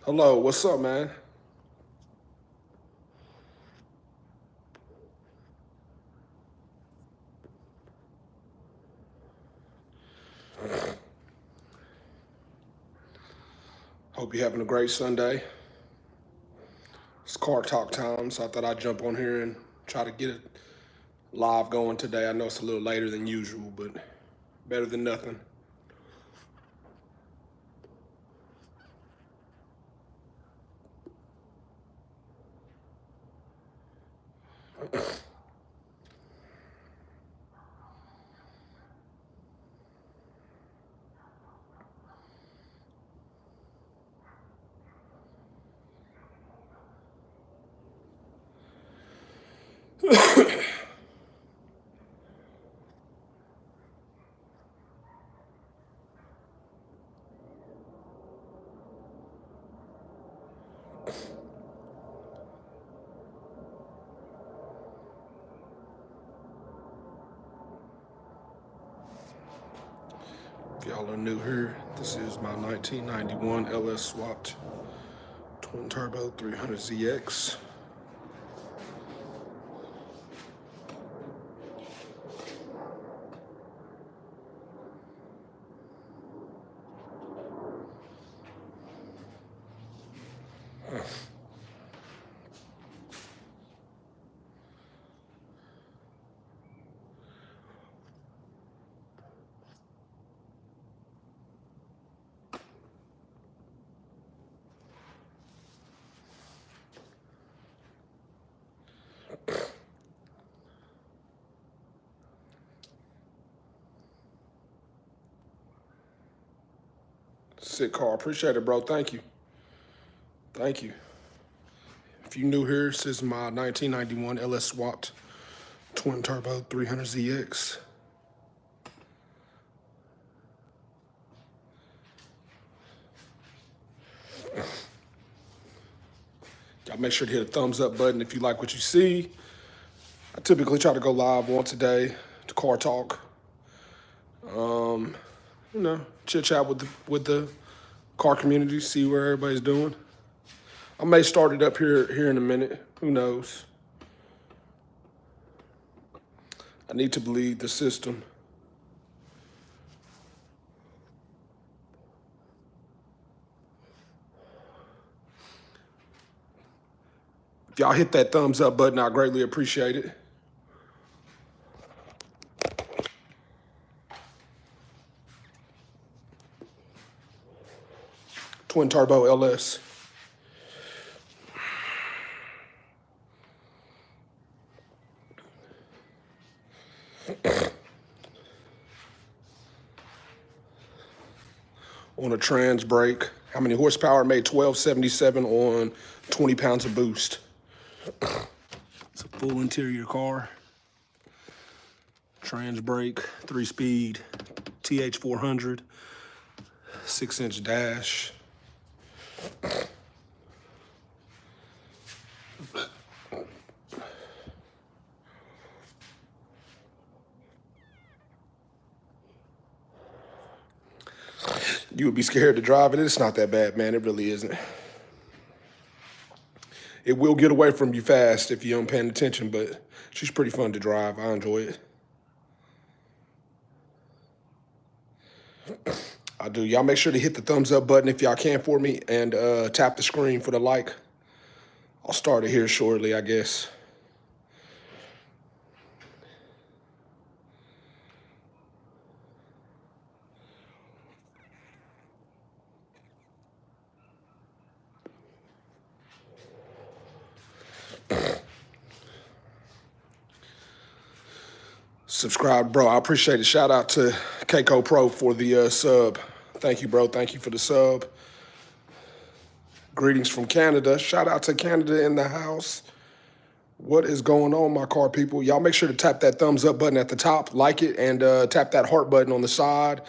Hello, what's up, man? Hope you're having a great Sunday. It's car talk time, so I thought I'd jump on here and try to get it live going today. I know it's a little later than usual, but better than nothing. If y'all are new here, this is my 1991 LS swapped twin turbo 300ZX. Sick car. Appreciate it, bro. Thank you. Thank you. If you're new here, this is my 1991 LS swapped twin turbo 300ZX. Y'all make sure to hit a thumbs up button if you like what you see. I typically try to go live once a day to car talk. Chit chat with the car community, see where everybody's doing. I may start it up here in a minute. Who knows? I need to believe the system. If y'all hit that thumbs up button, I greatly appreciate it. Twin turbo LS. On a trans brake. How many horsepower? Made 1277 on 20 pounds of boost. It's a full interior car. Trans brake, 3-speed, TH400, 6-inch dash. You would be scared to drive it. It's not that bad, man. It really isn't. It will get away from you fast if you aren't paying attention, but she's pretty fun to drive. I enjoy it. I do. Y'all make sure to hit the thumbs up button if y'all can for me, and tap the screen for the like. I'll start it here shortly, I guess. Subscribe, bro. I appreciate it. Shout out to Keiko Pro for the sub. Thank you, bro. Thank you for the sub. Greetings from Canada. Shout out to Canada in the house. What is going on, my car people? Y'all make sure to tap that thumbs up button at the top, like it, and tap that heart button on the side.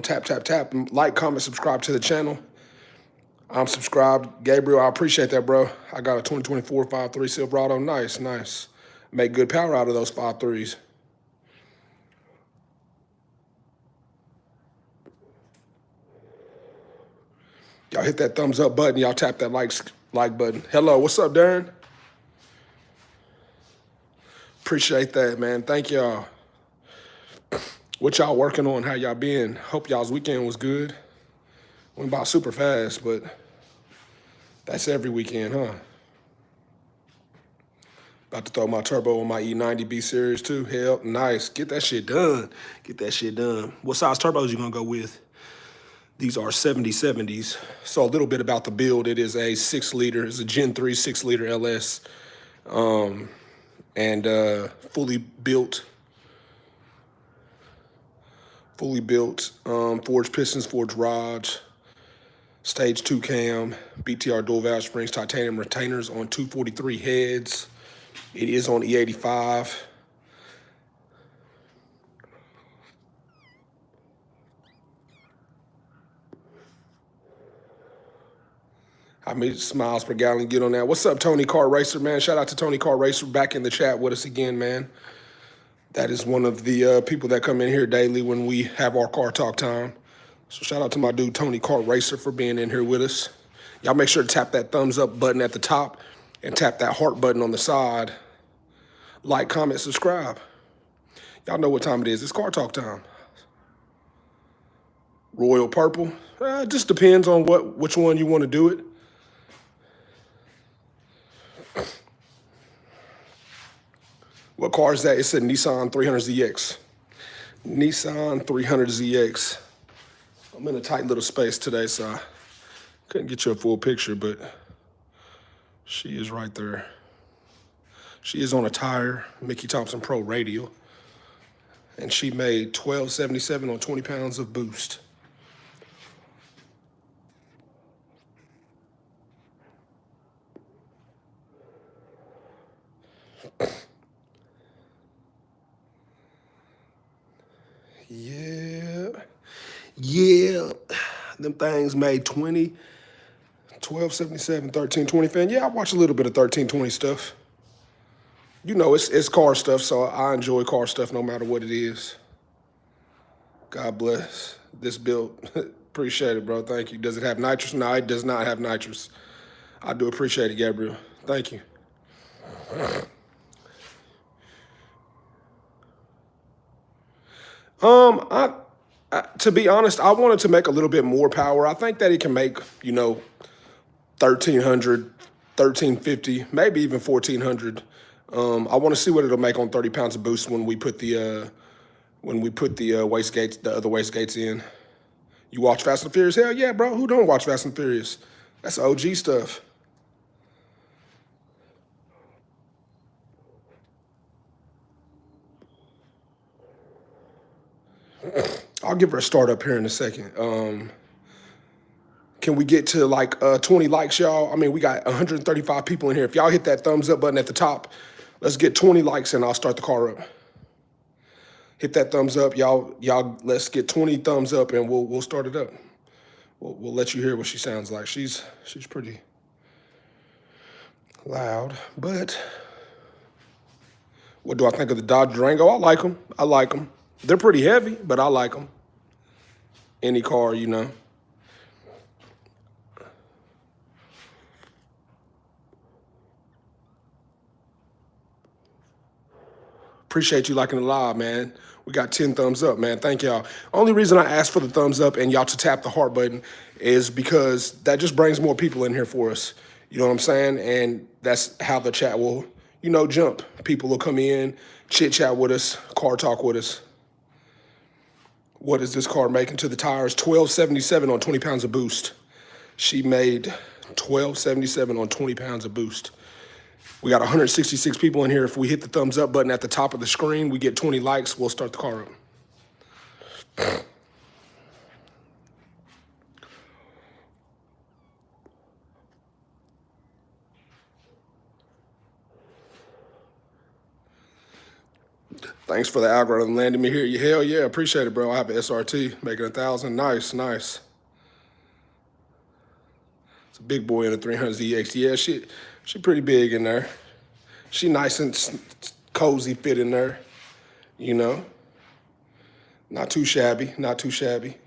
Tap, like, comment, subscribe to the channel. I'm subscribed. Gabriel, I appreciate that, bro. I got a 2024 5.3 Silverado. Nice, nice. Make good power out of those 5.3s. Y'all hit that thumbs up button. Y'all tap that like button. Hello, what's up, Darren? Appreciate that, man. Thank y'all. What y'all working on? How y'all been? Hope y'all's weekend was good. Went by super fast, but that's every weekend, huh? About to throw my turbo on my E90B series too. Hell, nice. Get that shit done. Get that shit done. What size turbos you gonna go with? These are 7070s. So a little bit about the build. It is a 6-liter. It's a Gen 3 6-liter LS. And fully built. Forged pistons, forged rods. Stage 2 cam. BTR dual valve springs, titanium retainers on 243 heads. It is on E85. How many miles per gallon get on that? What's up, Tony Car Racer, man? Shout out to Tony Car Racer back in the chat with us again, man. That is one of the people that come in here daily when we have our car talk time. So shout out to my dude, Tony Car Racer, for being in here with us. Y'all make sure to tap that thumbs up button at the top and tap that heart button on the side. Like, comment, subscribe. Y'all know what time it is. It's car talk time. Royal purple. It just depends on which one you want to do it. What car is that? It's a Nissan 300ZX. Nissan 300ZX. I'm in a tight little space today, so I couldn't get you a full picture, but she is right there. She is on a tire, Mickey Thompson Pro radial, and she made $12.77 on 20 pounds of boost. Yeah. Them things made 20, 12.77, 13.20 fan. Yeah, I watch a little bit of 13.20 stuff. You know, it's car stuff, so I enjoy car stuff no matter what it is. God bless this build. Appreciate it, bro. Thank you. Does it have nitrous? No, it does not have nitrous. I do appreciate it, Gabriel. Thank you. To be honest, I wanted to make a little bit more power. I think that it can make, 1,300, 1,350, maybe even 1,400. I want to see what it'll make on 30 pounds of boost when we put the wastegates, the other wastegates in. You watch Fast and Furious? Hell yeah, bro. Who don't watch Fast and Furious? That's OG stuff. I'll give her a start up here in a second. Can we get to like 20 likes, y'all? I mean, we got 135 people in here. If y'all hit that thumbs up button at the top, let's get 20 likes and I'll start the car up. Hit that thumbs up, y'all. Let's get 20 thumbs up and we'll start it up. We'll let you hear what she sounds like. She's pretty loud, but what do I think of the Dodge Durango? I like them. I like them. They're pretty heavy, but I like them. Any car, Appreciate you liking the live, man. We got 10 thumbs up, man. Thank y'all. Only reason I asked for the thumbs up and y'all to tap the heart button is because that just brings more people in here for us. You know what I'm saying? And that's how the chat will, jump. People will come in, chit chat with us, car talk with us. What is this car making to the tires? 12.77 on 20 pounds of boost. She made 12.77 on 20 pounds of boost. We got 166 people in here. If we hit the thumbs up button at the top of the screen, we get 20 likes, we'll start the car up. Thanks for the algorithm landing me here. Hell yeah, appreciate it, bro. I have an SRT making 1,000. Nice, nice. It's a big boy in a 300ZX. Yeah, she pretty big in there. She nice and cozy fit in there, Not too shabby, not too shabby.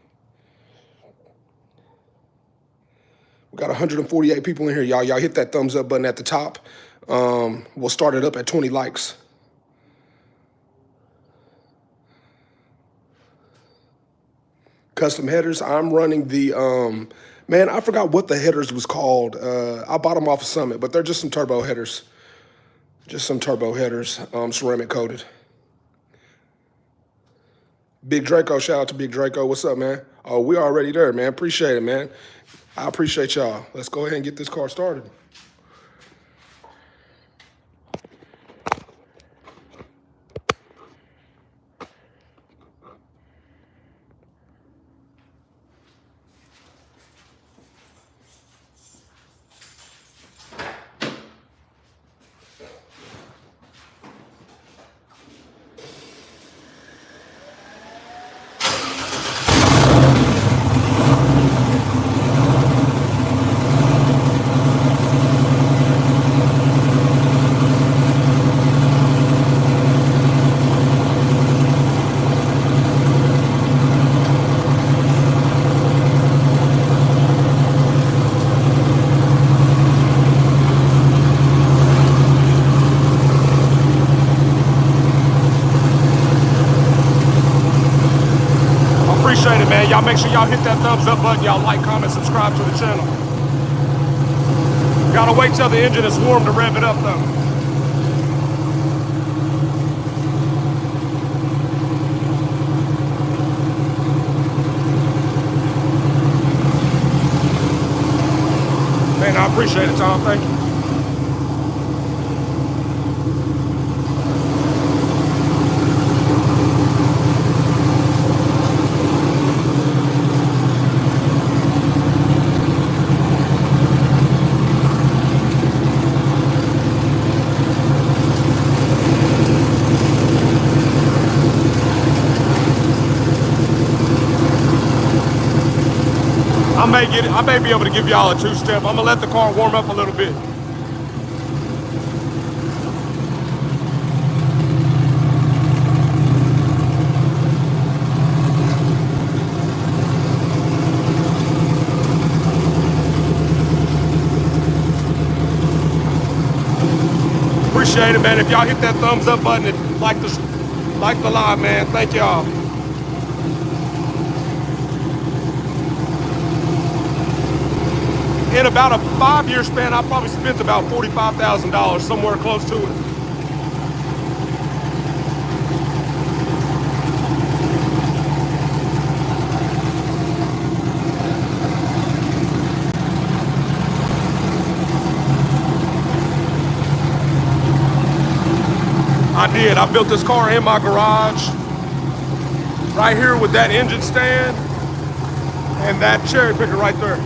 We got 148 people in here, y'all. Y'all hit that thumbs up button at the top. We'll start it up at 20 likes. Custom headers. I'm running the, man, I forgot what the headers was called. I bought them off of Summit, but they're just some turbo headers. Just some turbo headers, ceramic coated. Big Draco, shout out to Big Draco. What's up, man? Oh, we already there, man. Appreciate it, man. I appreciate y'all. Let's go ahead and get this car started. Appreciate it, man. Y'all make sure y'all hit that thumbs up button. Y'all like, comment, subscribe to the channel. Gotta wait till the engine is warm to rev it up, though. Man, I appreciate it, Tom. Thank you. I may be able to give y'all a two-step. I'm gonna let the car warm up a little bit. Appreciate it, man. If y'all hit that thumbs up button and like the live, man. Thank y'all. In about a 5-year span, I probably spent about $45,000, somewhere close to it. I did. I built this car in my garage, right here with that engine stand and that cherry picker right there.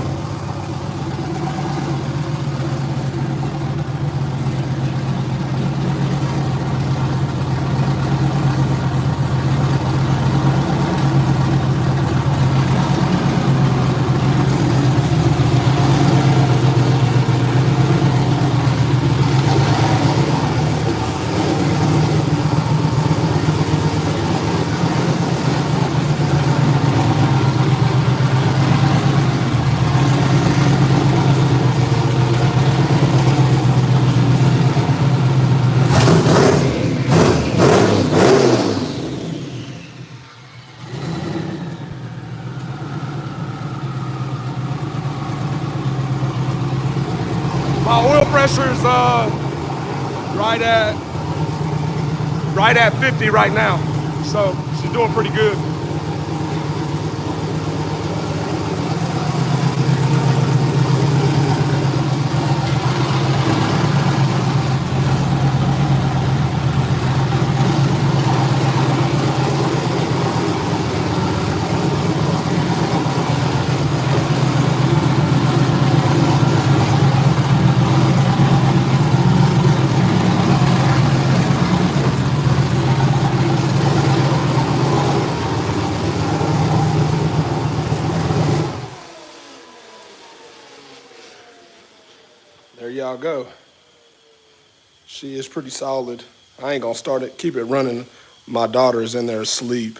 My oil pressure is right at 50 right now, so she's doing pretty good. There y'all go. She is pretty solid. I ain't gonna start it, keep it running. My daughter is in there asleep.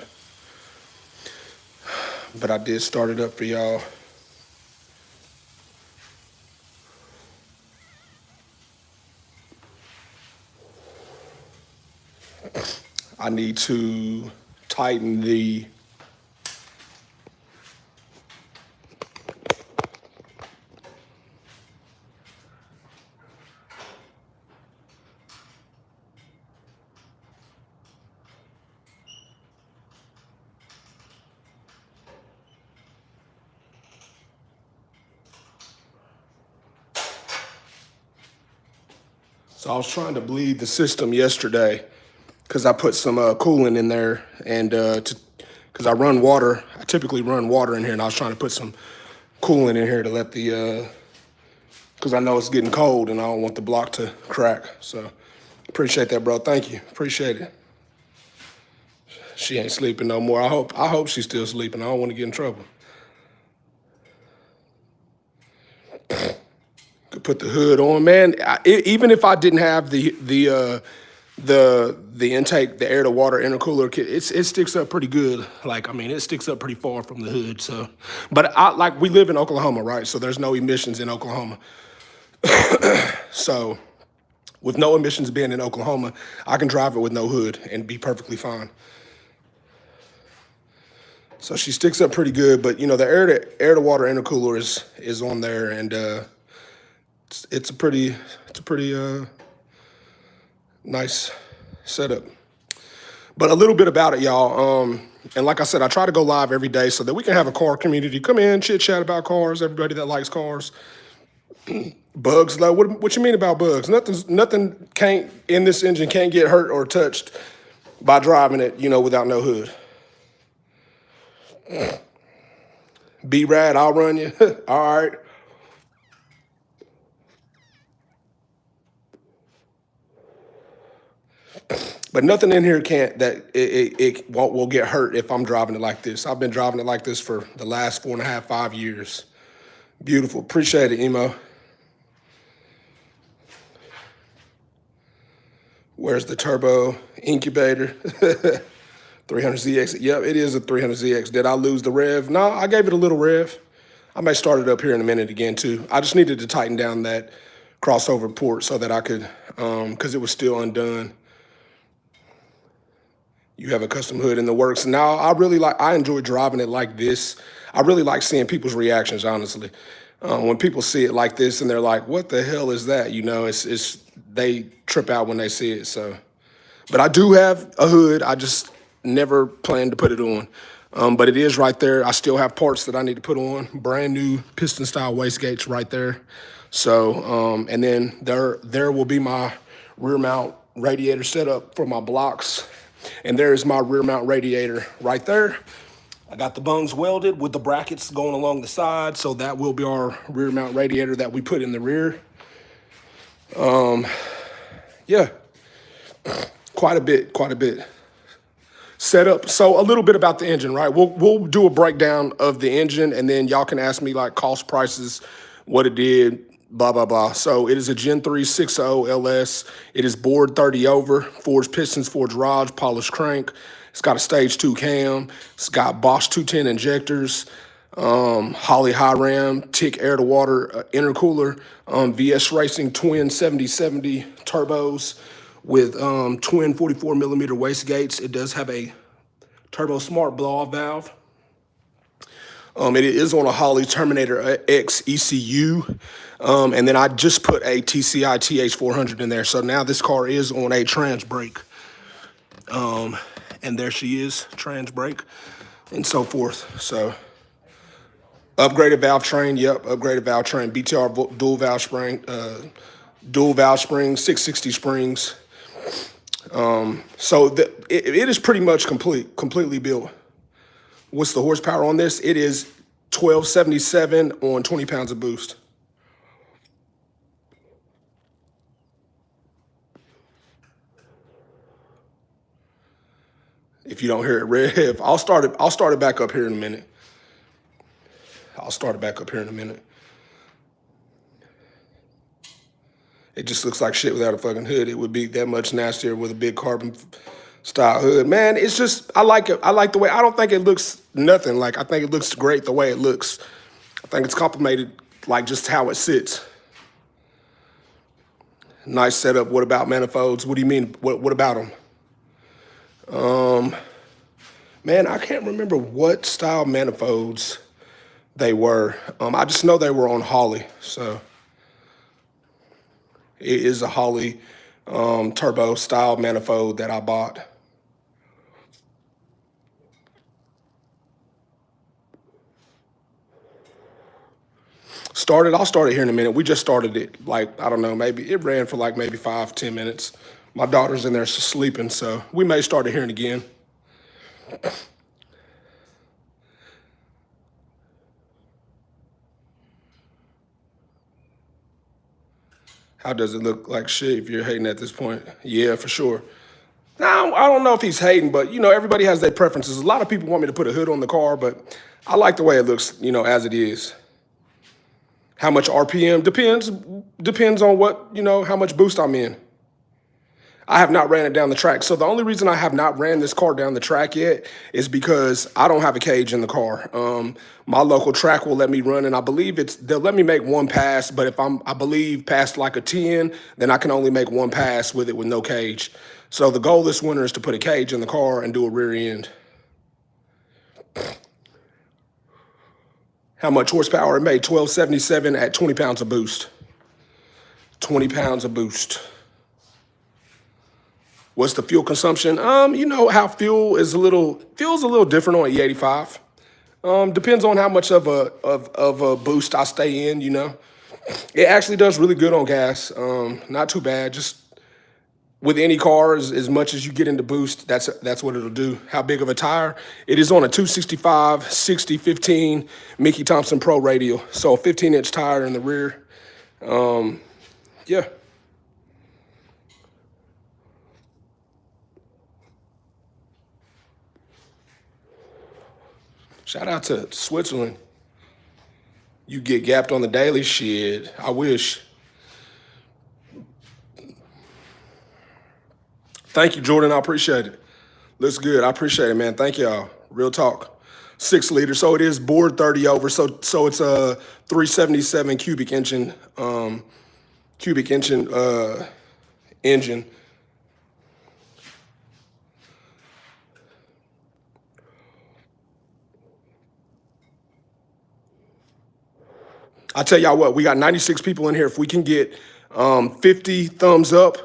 But I did start it up for y'all. I need to tighten the So I was trying to bleed the system yesterday because I put some coolant in there, and because I typically run water in here, and I was trying to put some coolant in here to let the because I know it's getting cold and I don't want the block to crack. So appreciate that, bro. Thank you. Appreciate it. She ain't sleeping no more. I hope she's still sleeping. I don't want to get in trouble. Could put the hood on, man. Even if I didn't have the intake, the air to water intercooler kit, it sticks up pretty good. Like, I mean, it sticks up pretty far from the hood. So, but we live in Oklahoma, right? So there's no emissions in Oklahoma. So with no emissions being in Oklahoma, I can drive it with no hood and be perfectly fine. So she sticks up pretty good, but you know, the air to water intercooler is on there, and it's a pretty nice setup. But a little bit about it, y'all. And like I said, I try to go live every day so that we can have a car community. Come in, chit chat about cars. Everybody that likes cars. Bugs, though. What you mean about bugs? Nothing can't in this engine can't get hurt or touched by driving it, you know, without no hood. B-Rad, I'll run you. All right. But nothing in here will get hurt if I'm driving it like this. I've been driving it like this for the last 4.5, 5 years. Beautiful. Appreciate it, Emo. Where's the turbo incubator? 300ZX. Yep, it is a 300ZX. Did I lose the rev? No, I gave it a little rev. I may start it up here in a minute again, too. I just needed to tighten down that crossover port so that I could, because it was still undone. You have a custom hood in the works. Now, I enjoy driving it like this. I really like seeing people's reactions, honestly. When people see it like this and they're like, what the hell is that? You know, they trip out when they see it, so. But I do have a hood. I just never planned to put it on. But it is right there. I still have parts that I need to put on. Brand new piston style wastegates right there. So, and then there will be my rear mount radiator setup for my blocks. And there's my rear mount radiator right there. I got the bungs welded with the brackets going along the side. So that will be our rear mount radiator that we put in the rear. Yeah, quite a bit. Setup. So a little bit about the engine, right? We'll do a breakdown of the engine, and then y'all can ask me like cost, prices, what it did, blah, blah, blah. So it is a Gen 3 6.0 LS. It is bored 30 over, forged pistons, forged rods, polished crank. It's got a stage 2 cam. It's got Bosch 210 injectors, Holley high ram, Tick air to water intercooler, VS Racing twin 7070 turbos with twin 44 millimeter wastegates. It does have a turbo smart blow off valve. It is on a Holley Terminator X ECU. And then I just put a TCI TH400 in there. So now this car is on a trans brake. And there she is, trans brake, and so forth. So upgraded valve train, yep, upgraded valve train, BTR dual valve spring, 660 springs. So it is pretty much completely built. What's the horsepower on this? It is 1277 on 20 pounds of boost. If you don't hear it rev, I'll start it back up here in a minute. It just looks like shit without a fucking hood. It would be that much nastier with a big carbon style hood. Man, it's just, I like it. I like the way, I don't think it looks nothing. Like, I think it looks great the way it looks. I think it's complimented, like, just how it sits. Nice setup. What about manifolds? What do you mean? What about them? Man, I can't remember what style manifolds they were. I just know they were on Holly, so it is a Holly turbo style manifold that I bought. I'll start it here in a minute. We just started it, like, I don't know, maybe it ran for like maybe 5, 10 minutes. My daughter's in there sleeping, so we may start it here and again. How does it look like shit if you're hating at this point? Yeah, for sure. Now, I don't know if he's hating, but everybody has their preferences. A lot of people want me to put a hood on the car, but I like the way it looks, as it is. How much RPM depends on what, how much boost I'm in. I have not ran it down the track. So the only reason I have not ran this car down the track yet is because I don't have a cage in the car. My local track will let me run, and I believe they'll let me make one pass. But if I believe past like a 10, then I can only make one pass with it with no cage. So the goal this winter is to put a cage in the car and do a rear end. How much horsepower it made? 1277 at 20 pounds of boost. 20 pounds of boost. What's the fuel consumption? You know how feels a little different on E85. Depends on how much of a boost I stay in. It actually does really good on gas. Not too bad. Just with any car, as much as you get into boost, that's what it'll do. How big of a tire? It is on a 265 60/15 Mickey Thompson Pro radial, so a 15-inch tire in the rear. Yeah. Shout out to Switzerland. You get gapped on the daily shit. I wish. Thank you, Jordan. I appreciate it. Looks good. I appreciate it, man. Thank y'all. Real talk. 6 liter. So it is bored 30 over. So it's a 377 cubic engine. Engine. I tell y'all what, we got 96 people in here. If we can get 50 thumbs up,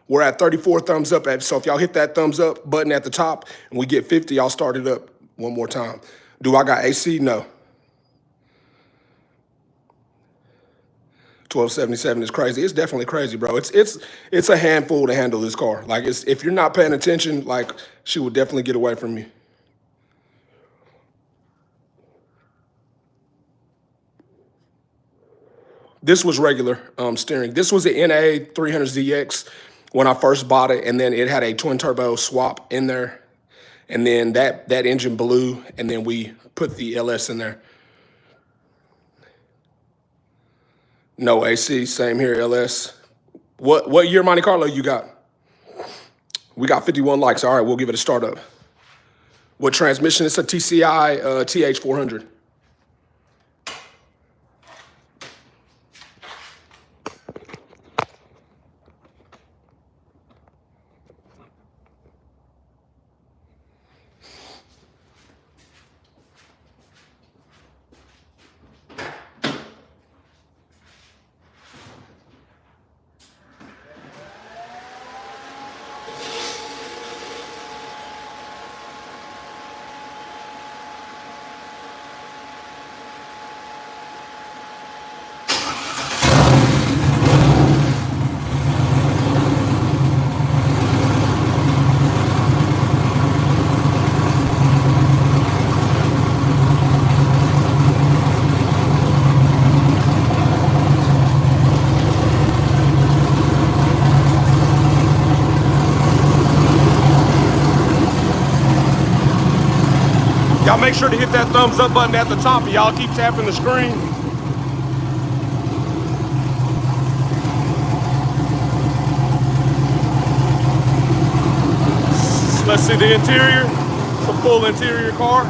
we're at 34 thumbs up. So if y'all hit that thumbs up button at the top and we get 50, I'll start it up one more time. Do I got AC? No. 1277 is crazy. It's definitely crazy, bro. It's a handful to handle this car. Like, if you're not paying attention, like, she will definitely get away from you. This was regular steering. This was an NA 300ZX when I first bought it, and then it had a twin turbo swap in there, and then that engine blew, and then we put the LS in there. No AC, same here, LS. What year Monte Carlo you got? We got 51 likes. All right, we'll give it a startup. What transmission? It's a TCI TH400. Y'all make sure to hit that thumbs up button at the top, and y'all keep tapping the screen. Let's see the interior. It's a full interior car.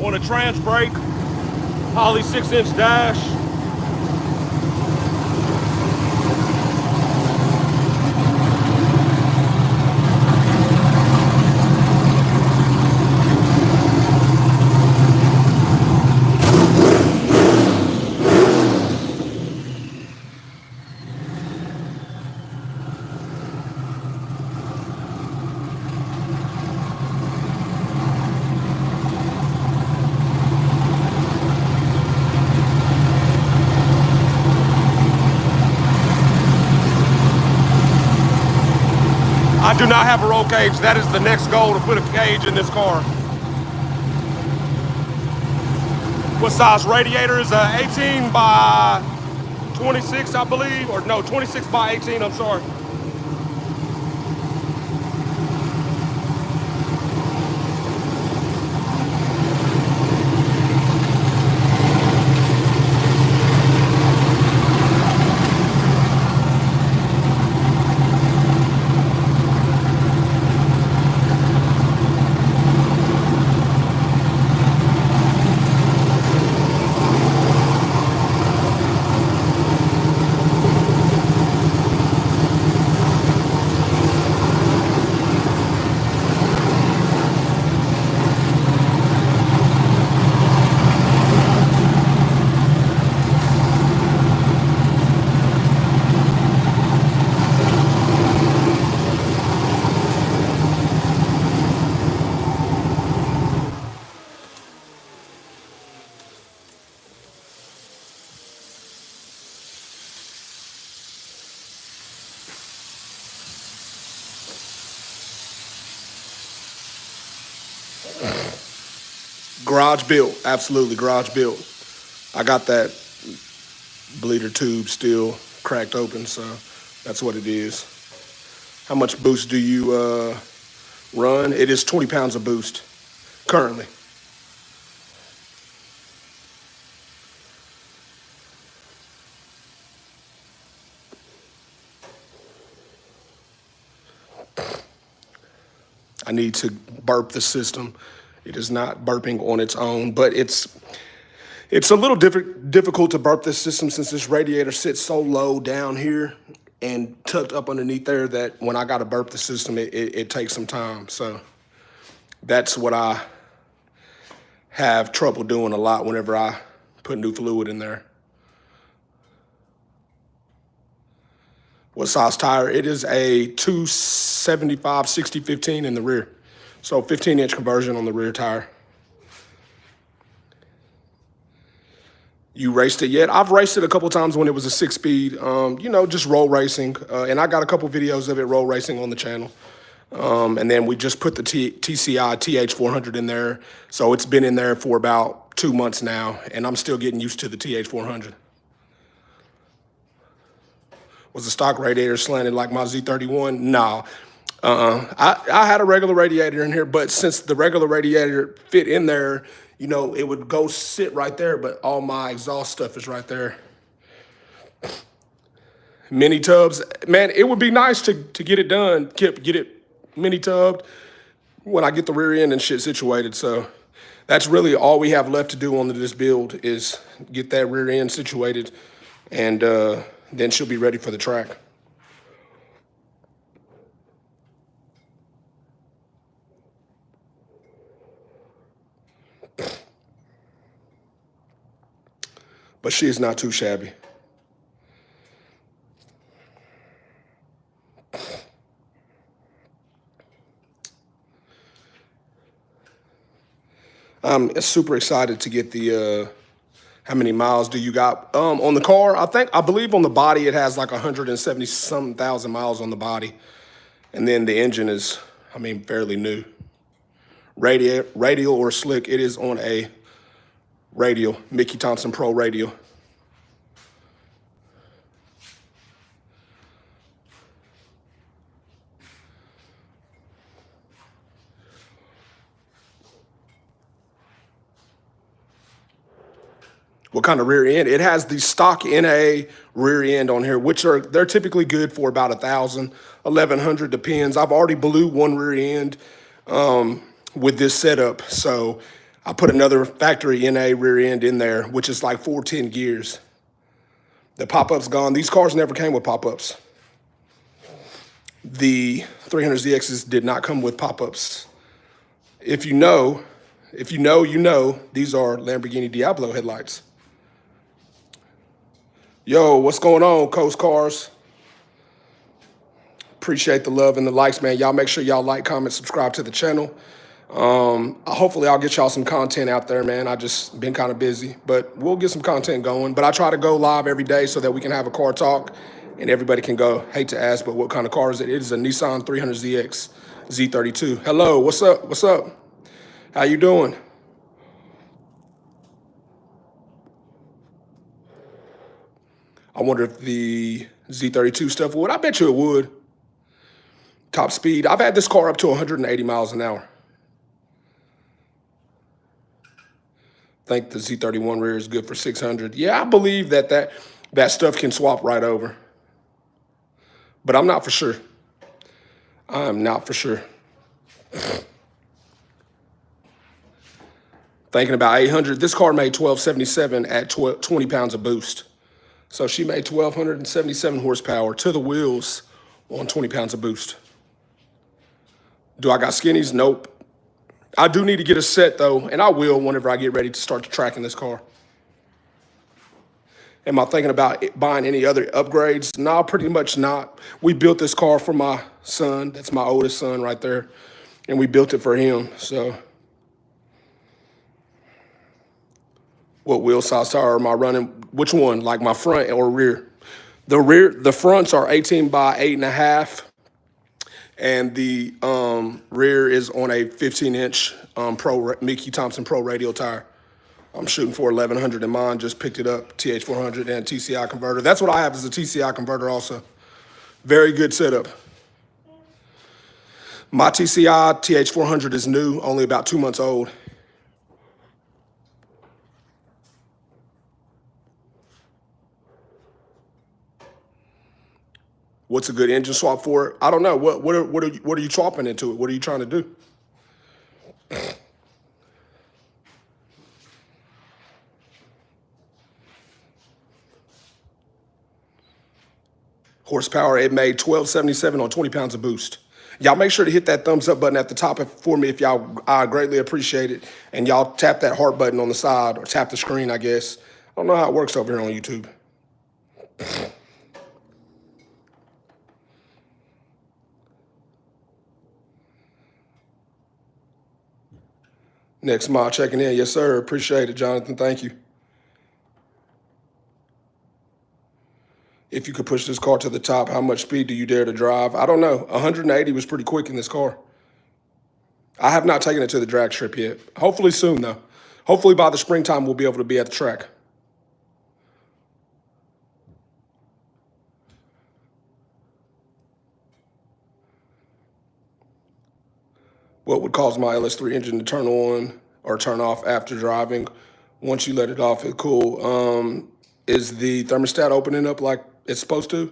On a trans brake, Holley 6-inch dash. I do not have a roll cage. That is the next goal, to put a cage in this car. What size radiator is 18 by 26, I believe, or no, 26 by 18, I'm sorry. Garage built, absolutely garage built. I got that bleeder tube still cracked open, so that's what it is. How much boost do you run? It is 20 pounds of boost currently. I need to burp the system. It is not burping on its own, but it's a little difficult to burp this system since this radiator sits so low down here and tucked up underneath there that when I got to burp the system, it takes some time. So that's what I have trouble doing a lot whenever I put new fluid in there. What size tire? It is a 275 60/15 in the rear. So 15-inch conversion on the rear tire. You raced it yet? I've raced it a couple times when it was a 6-speed, you know, just roll racing. And I got a couple videos of it roll racing on the channel. And then we just put the TCI TH400 in there. So it's been in there for about 2 months now, and I'm still getting used to the TH400. Was the stock radiator slanted like my Z31? No. I had a regular radiator in here, but since the regular radiator fit in there, you know, it would go sit right there, but all my exhaust stuff is right there. Mini tubs, man, it would be nice to get it done, get it mini tubbed when I get the rear end and shit situated. So that's really all we have left to do on this build is get that rear end situated, and then she'll be ready for the track. But she is not too shabby. I'm super excited to get the, how many miles do you got? On the car, I believe on the body, it has like 170-something thousand miles on the body. And then the engine is, I mean, fairly new. Radial or slick, it is on a radial, Mickey Thompson Pro radial. What kind of rear end? It has the stock NA rear end on here, which they're typically good for about 1,000, 1,100, depends. I've already blew one rear end with this setup, so I put another factory NA rear end in there, which is like 410 gears. The pop-up's gone. These cars never came with pop-ups. The 300ZXs did not come with pop-ups. If you know, you know, these are Lamborghini Diablo headlights. Yo, what's going on, Coast Cars? Appreciate the love and the likes, man. Y'all make sure y'all like, comment, subscribe to the channel. Hopefully I'll get y'all some content out there, man. I just been kind of busy, but we'll get some content going. But I try to go live every day so that we can have a car talk And everybody can go, hate to ask, but what kind of car is it? It is a Nissan 300ZX Z32. Hello, what's up? What's up? How you doing? I wonder if the Z32 stuff would. I bet you it would. Top speed. I've had this car up to 180 miles an hour. Think the Z31 rear is good for 600. Yeah, I believe that stuff can swap right over. But I'm not for sure. I'm not for sure. Thinking about 800. This car made 1277 at 20 pounds of boost. So she made 1,277 horsepower to the wheels on 20 pounds of boost. Do I got skinnies? Nope. I do need to get a set though, and I will whenever I get ready to start tracking this car. Am I thinking about buying any other upgrades? No, pretty much not. We built this car for my son. That's my oldest son right there. And we built it for him. So what wheel size tire am I running? Which one? Like my front or rear? The fronts are 18 by 8.5. And the rear is on a 15-inch Mickey Thompson Pro radial tire. I'm shooting for 1100 in mine. Just picked it up, TH400 and TCI converter. That's what I have is a TCI converter also. Very good setup. My TCI TH400 is new, only about 2 months old. What's a good engine swap for it? I don't know. What are you swapping into it? What are you trying to do? Horsepower, it made 1277 on 20 pounds of boost. Y'all make sure to hit that thumbs up button at the top for me if y'all, I greatly appreciate it. And y'all tap that heart button on the side or tap the screen, I guess. I don't know how it works over here on YouTube. Next mod checking in. Yes, sir. Appreciate it, Jonathan. Thank you. If you could push this car to the top, how much speed do you dare to drive? I don't know. 180 was pretty quick in this car. I have not taken it to the drag strip yet. Hopefully soon, though. Hopefully by the springtime, we'll be able to be at the track. What would cause my LS3 engine to turn on or turn off after driving? Once you let it off, it's cool. Is the thermostat opening up like it's supposed to?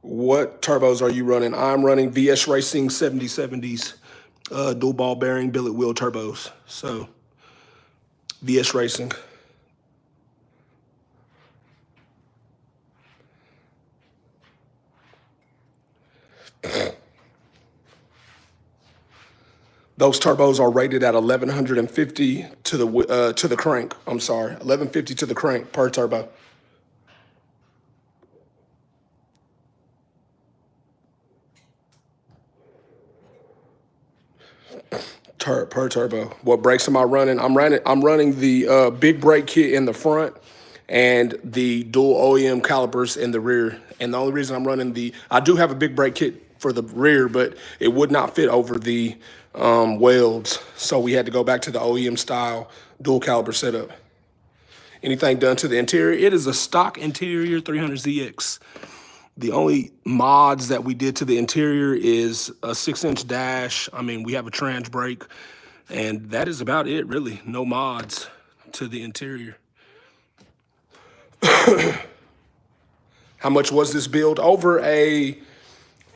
What turbos are you running? I'm running VS Racing 7070s, dual ball bearing billet wheel turbos. So VS Racing. Those turbos are rated at 1150 to the crank. I'm sorry, 1150 to the crank per turbo. Per turbo. What brakes am I running? I'm running the big brake kit in the front and the dual OEM calipers in the rear. And the only reason I'm running I do have a big brake kit for the rear, but it would not fit over the welds. So we had to go back to the OEM style dual caliper setup. Anything done to the interior? It is a stock interior 300ZX. The only mods that we did to the interior is a 6-inch dash. I mean, we have a trans brake, and that is about it, really. No mods to the interior. How much was this build? Over a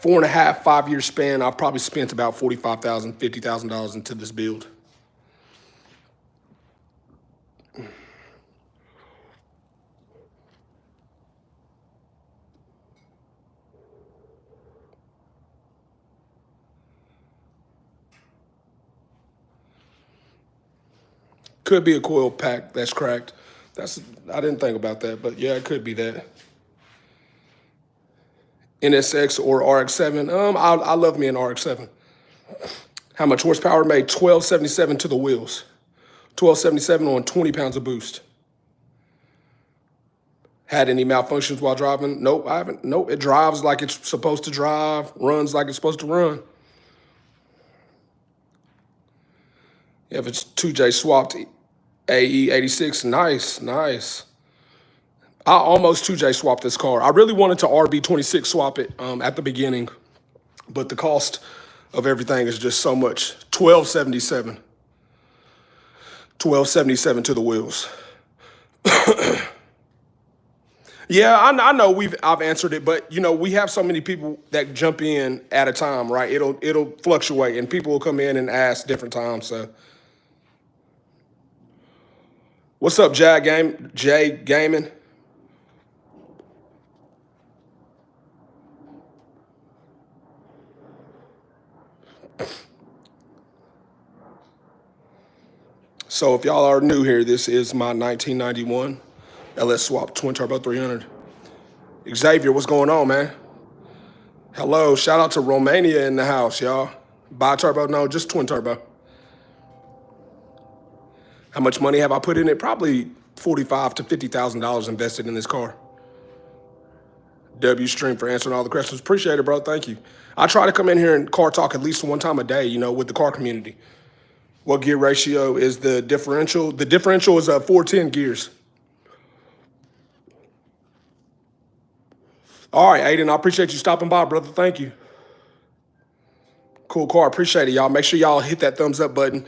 4.5, 5-year span, I've probably spent about $45,000, $50,000 into this build. Could be a coil pack that's cracked. I didn't think about that, but yeah, it could be that. NSX or RX-7. I love me an RX-7. How much horsepower? Made 1277 to the wheels. 1277 on 20 pounds of boost. Had any malfunctions while driving? Nope, I haven't. Nope, it drives like it's supposed to drive, runs like it's supposed to run. If it's 2J swapped AE86, nice, nice. I almost 2J swapped this car. I really wanted to RB26 swap it at the beginning, but the cost of everything is just so much. 1277, 1277 to the wheels. Yeah, I know I've answered it, but you know we have so many people that jump in at a time, right? It'll fluctuate, and people will come in and ask different times. So, what's up, Jay Gaming? So, if y'all are new here, this is my 1991 LS Swap Twin Turbo 300. Xavier, what's going on, man? Hello, shout out to Romania in the house, y'all. Bi-turbo? No, just twin turbo. How much money have I put in it? Probably $45,000 to $50,000 invested in this car. W Stream for answering all the questions. Appreciate it, bro. Thank you. I try to come in here and car talk at least one time a day, you know, with the car community. What gear ratio is the differential? The differential is 410 gears. All right, Aiden, I appreciate you stopping by, brother. Thank you. Cool car. Appreciate it, y'all. Make sure y'all hit that thumbs up button.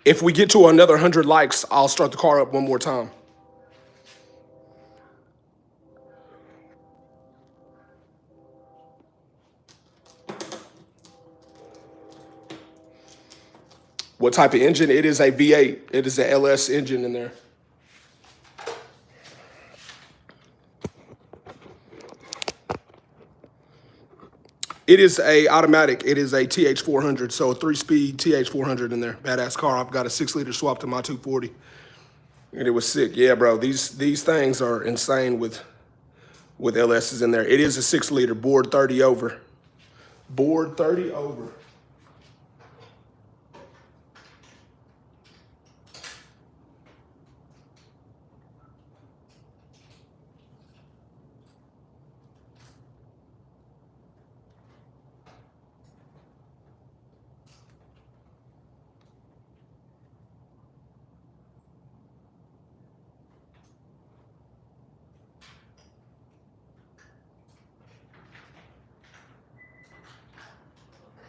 If we get to another 100 likes, I'll start the car up one more time. What type of engine? It is a V8. It is a LS engine in there. It is a automatic. It is a TH400, so a 3-speed TH400 in there. Badass car. I've got a 6-liter swap to my 240, and it was sick. Yeah, bro. These things are insane with LSs in there. It is a 6-liter, bored 30 over. Bored 30 over.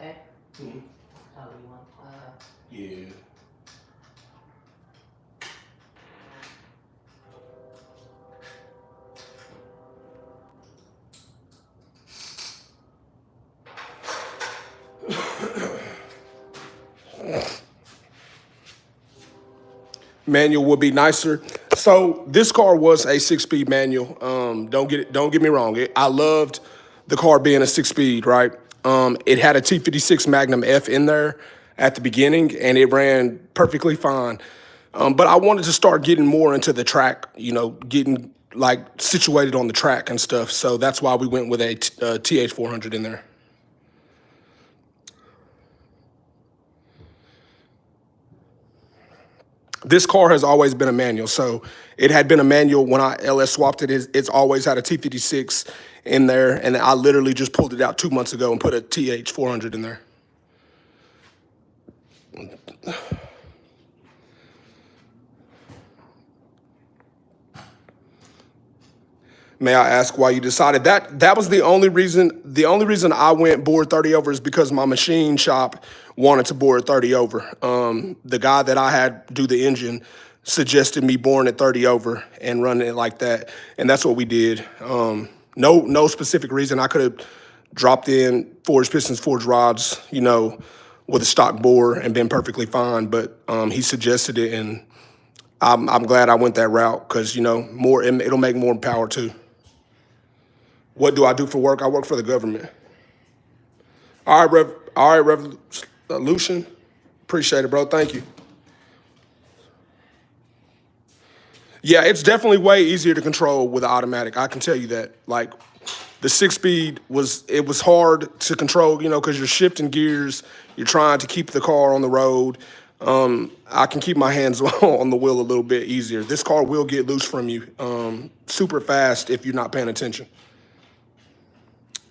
Okay. Mm-hmm. Oh, you want? Yeah. Manual would be nicer. So this car was a 6-speed manual. Don't get me wrong. I loved the car being a 6-speed, right? It had a T56 Magnum F in there at the beginning, and it ran perfectly fine. But I wanted to start getting more into the track, you know, getting like situated on the track and stuff. So that's why we went with a TH400 in there. This car has always been a manual, so it had been a manual when I LS swapped it. It's always had a T56 in there, and I literally just pulled it out 2 months ago and put a TH400 in there. May I ask why you decided that? That was the only reason. The only reason I went board 30 over is because my machine shop wanted to board 30 over. The guy that I had do the engine suggested me boring at 30 over and running it like that, and that's what we did. No specific reason. I could have dropped in forged pistons, forged rods, you know, with a stock bore and been perfectly fine. But he suggested it, and I'm glad I went that route because, you know, more it'll make more power too. What do I do for work? I work for the government. All right, Revolution. Appreciate it, bro. Thank you. Yeah, it's definitely way easier to control with an automatic. I can tell you that. Like, the 6-speed was hard to control, you know, because you're shifting gears, you're trying to keep the car on the road. I can keep my hands on the wheel a little bit easier. This car will get loose from you super fast if you're not paying attention.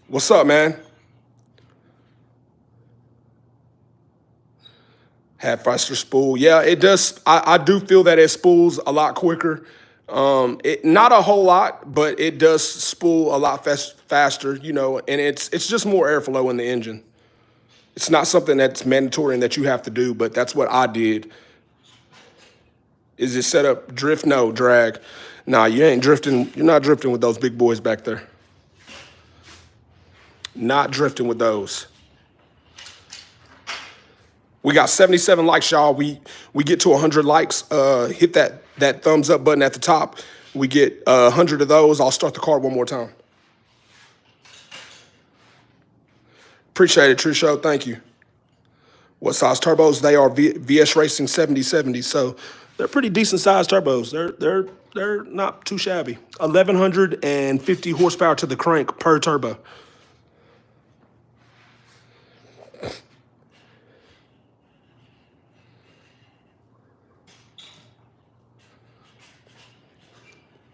What's up, man? Had faster spool. Yeah, it does. I do feel that it spools a lot quicker. Not a whole lot, but it does spool a lot faster, you know, and it's just more airflow in the engine. It's not something that's mandatory and that you have to do, but that's what I did. Is it set up drift? No, drag. Nah, you ain't drifting. You're not drifting with those big boys back there. Not drifting with those. We got 77 likes, y'all. We get to 100 likes. Hit that thumbs up button at the top. We get 100 of those. I'll start the car one more time. Appreciate it, True Show. Thank you. What size turbos? They are VS Racing 7070. So they're pretty decent sized turbos. They're not too shabby. 1150 horsepower to the crank per turbo.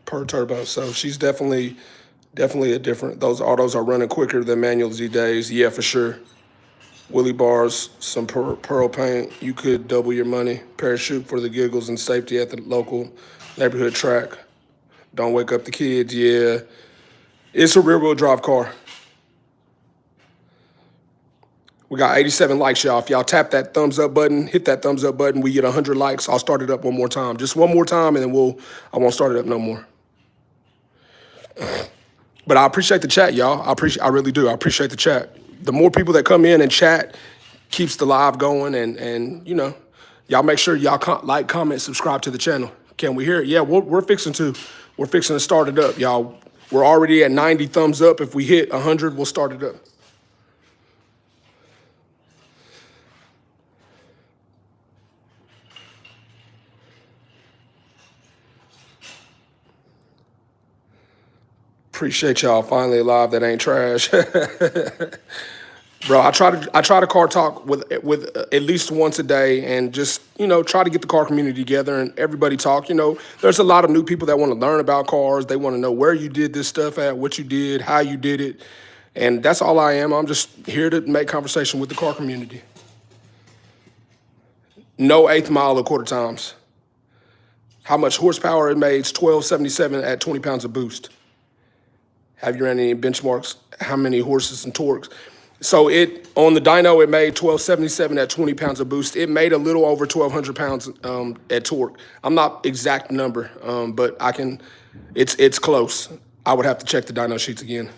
Per turbo. So she's definitely a different. Those autos are running quicker than manuals these days. Yeah, for sure. Willy bars, some pearl paint. You could double your money. Parachute for the giggles and safety at the local neighborhood track. Don't wake up the kids. Yeah, it's a rear-wheel drive car. We got 87 likes, y'all. If y'all tap that thumbs up button, hit that thumbs up button, we get 100 likes. I'll start it up one more time. Just one more time, and then I won't start it up no more. But I appreciate the chat, y'all. I really do. I appreciate the chat. The more people that come in and chat keeps the live going, and you know, y'all make sure y'all like, comment, subscribe to the channel. Can we hear it? Yeah, we're fixing to start it up, y'all. We're already at 90 thumbs up. If we hit 100, we'll start it up. Appreciate y'all finally alive. That ain't trash. Bro, I try to car talk with at least once a day, and just, you know, try to get the car community together and everybody talk. You know, there's a lot of new people that want to learn about cars. They want to know where you did this stuff at, what you did, how you did it. And that's all I am. I'm just here to make conversation with the car community. No eighth mile or quarter times. How much horsepower it made? 1277 at 20 pounds of boost. Have you ran any benchmarks? How many horses and torques? So on the dyno, it made 1277 at 20 pounds of boost. It made a little over 1,200 pounds at torque. I'm not exact number, but it's close. I would have to check the dyno sheets again.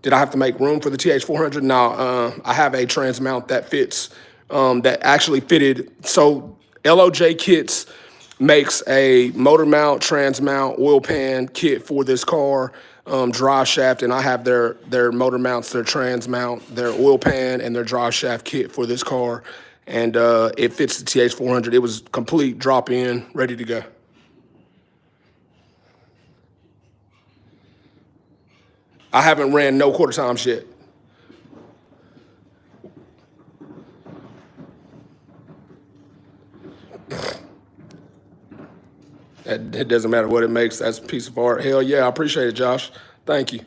Did I have to make room for the TH400? No, I have a trans mount that fits, that actually fitted. So LOJ Kits makes a motor mount, trans mount, oil pan kit for this car, drive shaft, and I have their motor mounts, their trans mount, their oil pan, and their drive shaft kit for this car. And it fits the TH400. It was complete, drop in, ready to go. I haven't ran no quarter times yet. It doesn't matter what it makes. That's a piece of art. Hell yeah, I appreciate it, Josh. Thank you.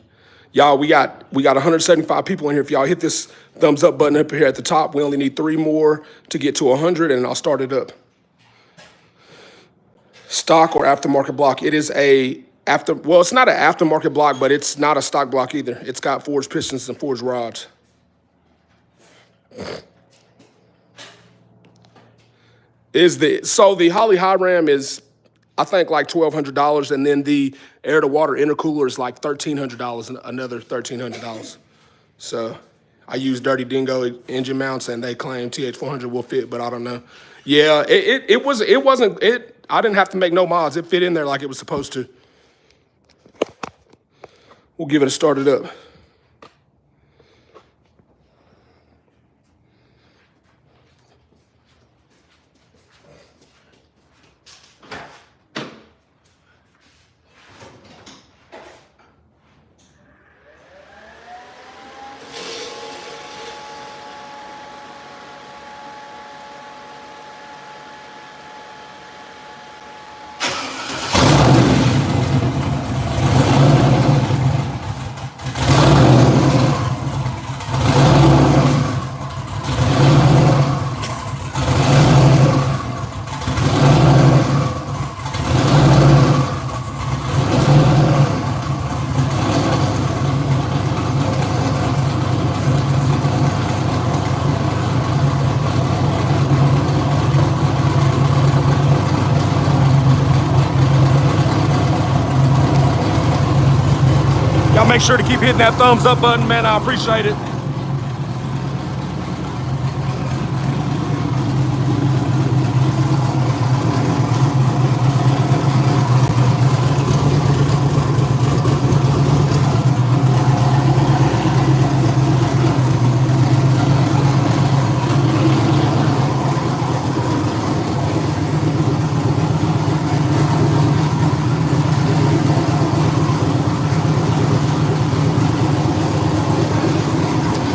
Y'all, we got 175 people in here. If y'all hit this thumbs up button up here at the top, we only need 3 more to get to 100, and I'll start it up. Stock or aftermarket block? It is well, it's not an aftermarket block, but it's not a stock block either. It's got forged pistons and forged rods. So the Holley High Ram is, I think, like $1,200, and then the air-to-water intercooler is like $1,300, and another $1,300. So I use Dirty Dingo engine mounts, and they claim TH400 will fit, but I don't know. Yeah, I didn't have to make no mods. It fit in there like it was supposed to. We'll give it a started up. make sure to keep hitting that thumbs up button, man. I appreciate it.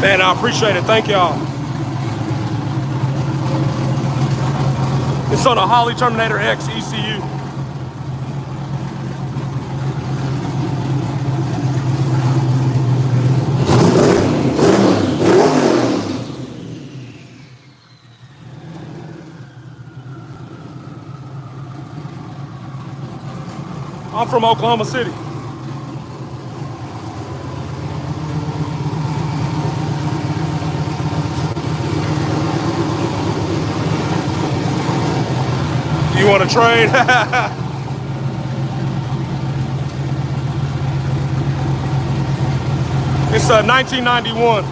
Man, I appreciate it. Thank y'all. It's on a Holly Terminator X ECU. I'm from Oklahoma City. You want to trade? It's a 1991.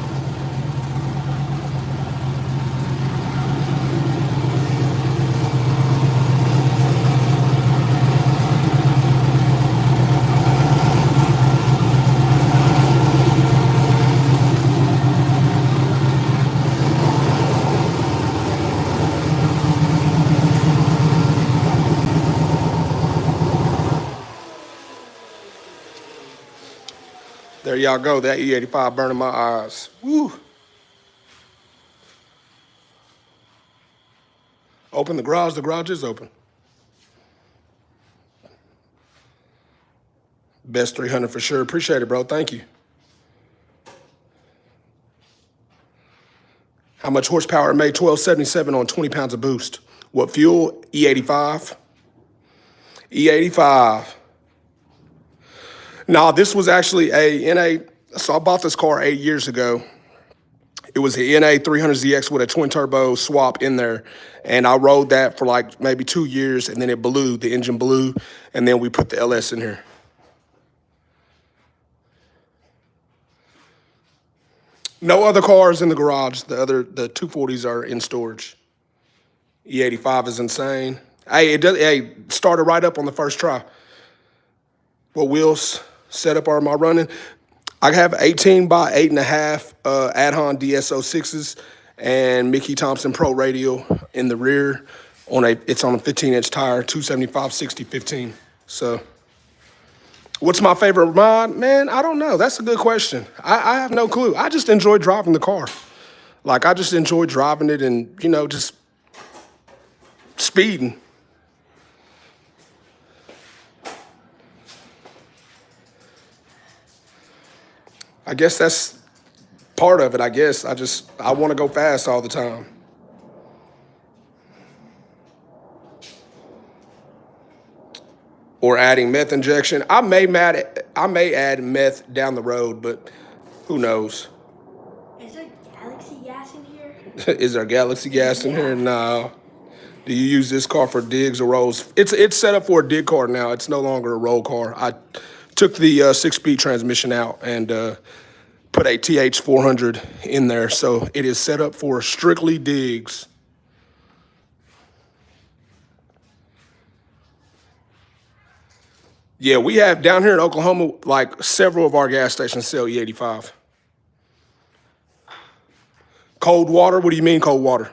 There y'all go, that E85 burning my eyes. Woo. Open the garage is open. Best 300 for sure. Appreciate it, bro. Thank you. How much horsepower it made? 1277 on 20 pounds of boost. What fuel? E85. E85. Now, this was actually a NA. So I bought this car 8 years ago. It was a NA 300ZX with a twin turbo swap in there. And I rode that for like maybe 2 years, and then it blew, the engine blew, and then we put the LS in here. No other cars in the garage. The 240s are in storage. E85 is insane. Hey, it started right up on the first try. What wheels setup are my running? I have 18 by 8.5 Adhon DS06s and Mickey Thompson Pro Radial in the rear. It's on a 15-inch tire, 275 60 15. So, what's my favorite mod? Man, I don't know. That's a good question. I have no clue. I just enjoy driving the car. Like, I just enjoy driving it and, just speeding. I guess that's part of it, I guess. I want to go fast all the time. Or adding meth injection. I may add meth down the road, but who knows? Is there Galaxy gas in here? Is there Galaxy gas in here? No. Do you use this car for digs or rolls? It's set up for a dig car now. It's no longer a roll car. I took the 6-speed transmission out and put a TH400 in there, so it is set up for strictly digs. Yeah, we have down here in Oklahoma, like several of our gas stations sell E85. Cold water? What do you mean cold water?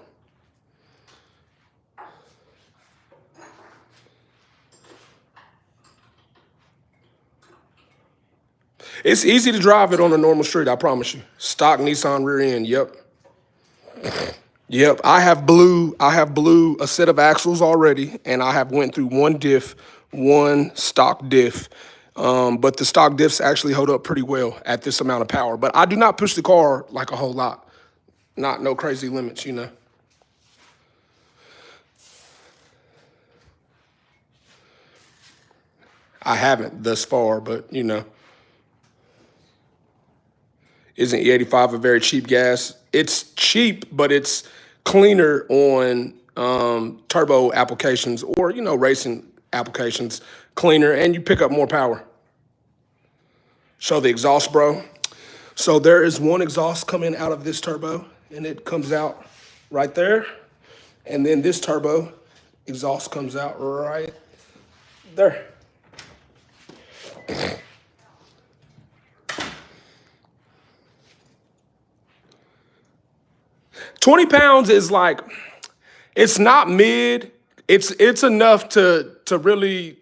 It's easy to drive it on a normal street, I promise you. Stock Nissan rear end, yep. Yep, I have blew a set of axles already, and I have went through one stock diff. But the stock diffs actually hold up pretty well at this amount of power. But I do not push the car like a whole lot. No crazy limits, I haven't thus far, but Isn't E85 a very cheap gas? It's cheap, but it's cleaner on turbo applications or, racing applications. Cleaner, and you pick up more power. Show the exhaust, bro. So there is one exhaust coming out of this turbo, and it comes out right there. And then this turbo exhaust comes out right there. 20 pounds is like, it's not mid. It's enough to really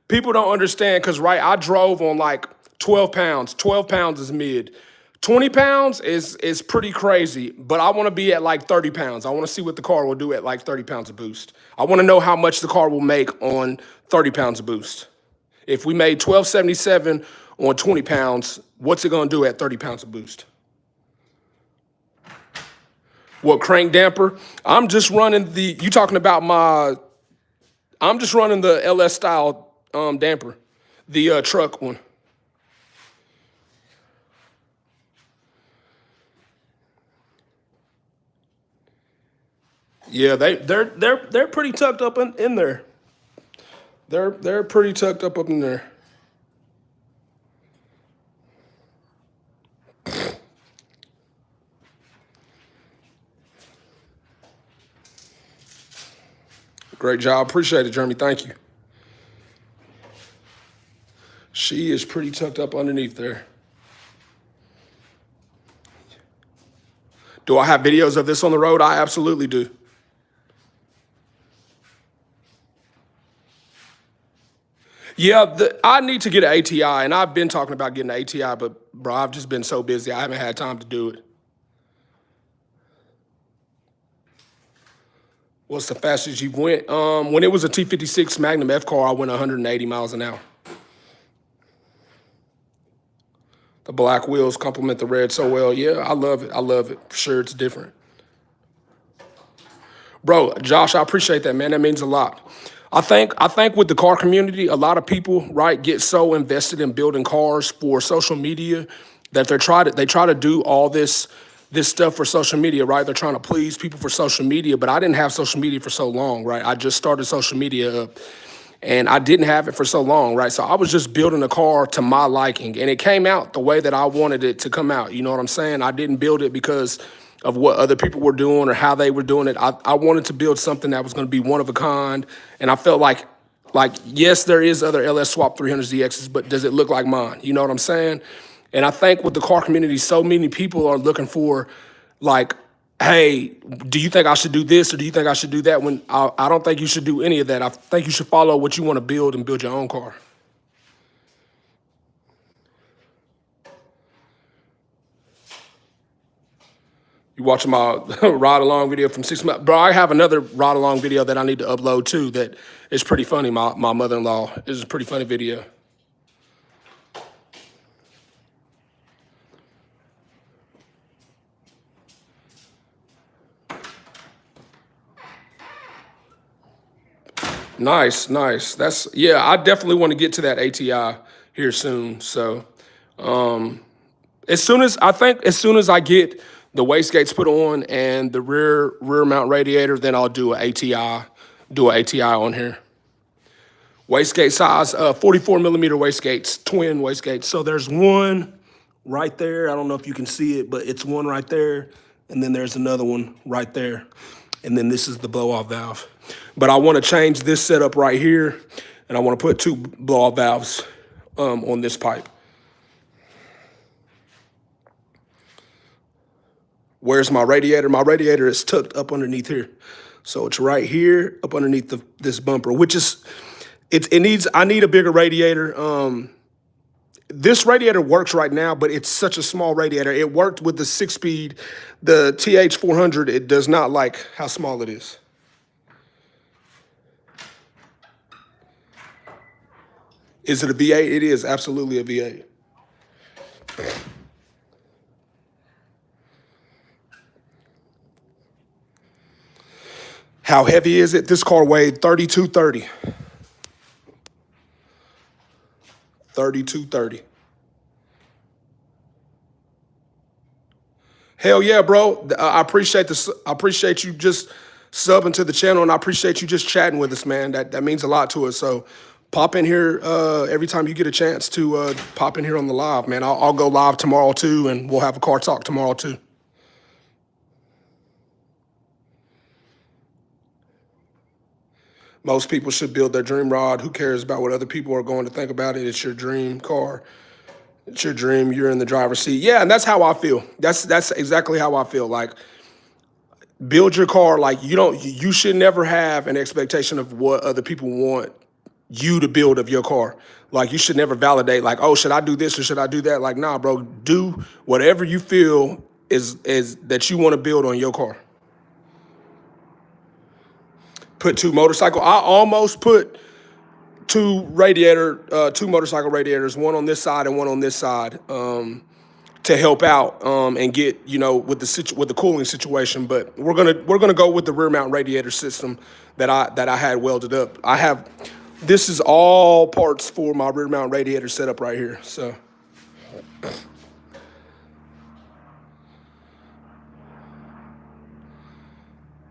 people don't understand because right, I drove on like 12 pounds. 12 pounds is mid. 20 pounds is pretty crazy, but I want to be at like 30 pounds. I want to see what the car will do at like 30 pounds of boost. I want to know how much the car will make on 30 pounds of boost. If we made 1277 on 20 pounds, what's it gonna do at 30 pounds of boost? What crank damper? I'm just running the, you talking about my, I'm just running the LS style damper, the truck one. Yeah, they're pretty tucked up in there. They're pretty tucked up in there. Great job. Appreciate it, Jeremy. Thank you. She is pretty tucked up underneath there. Do I have videos of this on the road? I absolutely do. Yeah, I need to get an ATI, and I've been talking about getting an ATI, but bro, I've just been so busy. I haven't had time to do it. What's the fastest you went? When it was a T56 Magnum F car, I went 180 miles an hour. The black wheels complement the red so well. Yeah, I love it. I love it. For sure, it's different. Bro, Josh, I appreciate that, man. That means a lot. I think with the car community, a lot of people, right, get so invested in building cars for social media that they try to do all this stuff for social media, right? They're trying to please people for social media, but I didn't have social media for so long, right? I just started social media up and I didn't have it for so long, right? So I was just building a car to my liking and it came out the way that I wanted it to come out. You know what I'm saying? I didn't build it because of what other people were doing or how they were doing it. I wanted to build something that was going to be one of a kind. And I felt like, yes, there is other LS Swap 300ZXs, but does it look like mine? You know what I'm saying? And I think with the car community, so many people are looking for like, hey, do you think I should do this or do you think I should do that? When I don't think you should do any of that. I think you should follow what you want to build and build your own car. You watching my ride along video from 6 months? Bro, I have another ride along video that I need to upload too that is pretty funny. My mother-in-law is a pretty funny video. Nice, nice. That's, yeah, I definitely want to get to that ATI here soon. So as soon as I get the wastegates put on and the rear mount radiator, then I'll do an ATI on here. Wastegate size, 44 millimeter wastegates, twin wastegates. So there's one right there. I don't know if you can see it, but it's one right there. And then there's another one right there. And then this is the blow-off valve. But I want to change this setup right here, and I want to put two blow-off valves on this pipe. Where's my radiator? My radiator is tucked up underneath here. So it's right here, up underneath this bumper, which is, I need a bigger radiator. This radiator works right now, but it's such a small radiator. It worked with the 6-speed, the TH400. It does not like how small it is. Is it a V8? It is absolutely a V8. How heavy is it? This car weighed 3230. 3230. Hell yeah, bro. I appreciate this. I appreciate you just subbing to the channel, and I appreciate you just chatting with us, man. That means a lot to us. So pop in here every time you get a chance to pop in here on the live, man. I'll go live tomorrow too, and we'll have a car talk tomorrow too. Most people should build their dream rod. Who cares about what other people are going to think about it? It's your dream car. It's your dream. You're in the driver's seat. Yeah, and that's how I feel. That's exactly how I feel. Like, build your car. Like, you should never have an expectation of what other people want you to build of your car. Like, you should never validate, like, oh, should I do this or should I do that? Like, nah, bro, do whatever you feel is that you want to build on your car. Put two motorcycle. I almost put two motorcycle radiators, one on this side and one on this side, to help out and get, with the cooling situation. But we're gonna go with the rear mount radiator system that I had welded up. This is all parts for my rear mount radiator setup right here. So.